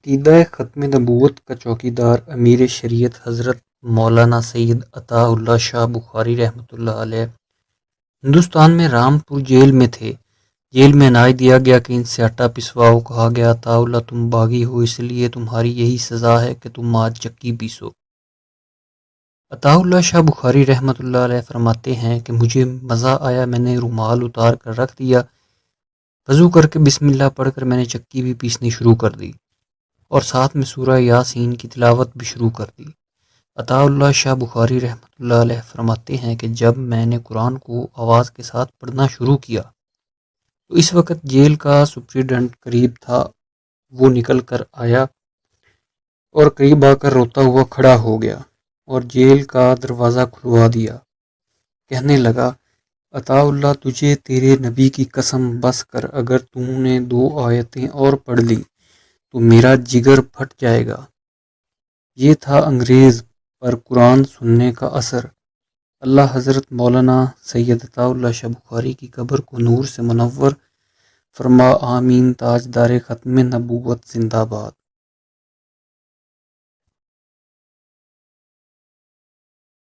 عقیدہ ختم نبوت کا چوکیدار امیر شریعت حضرت مولانا سید عطا اللہ شاہ بخاری رحمۃ اللہ علیہ ہندوستان میں رامپور جیل میں تھے۔ جیل میں عنایت دیا گیا کہ ان سے آٹا پسواؤ۔ کہا گیا عطا اللہ تم باغی ہو، اس لیے تمہاری یہی سزا ہے کہ تم آج چکی پیسو۔ عطا اللہ شاہ بخاری رحمۃ اللہ علیہ فرماتے ہیں کہ مجھے مزہ آیا، میں نے رومال اتار کر رکھ دیا، وضو کر کے بسم اللہ پڑھ کر میں نے چکی بھی پیسنی شروع کر دی اور ساتھ میں سورہ یاسین کی تلاوت بھی شروع کر دی۔ عطا اللہ شاہ بخاری رحمۃ اللہ علیہ فرماتے ہیں کہ جب میں نے قرآن کو آواز کے ساتھ پڑھنا شروع کیا تو اس وقت جیل کا سپرنٹینڈنٹ قریب تھا، وہ نکل کر آیا اور قریب آ کر روتا ہوا کھڑا ہو گیا اور جیل کا دروازہ کھلوا دیا۔ کہنے لگا عطا اللہ تجھے تیرے نبی کی قسم، بس کر، اگر تو نے 2 آیتیں اور پڑھ لی تو میرا جگر پھٹ جائے گا۔ یہ تھا انگریز پر قرآن سننے کا اثر۔ اللہ حضرت مولانا سید عطا اللہ شاہ بخاری کی قبر کو نور سے منور فرما، آمین۔ تاجدار ختم نبوت زندہ باد۔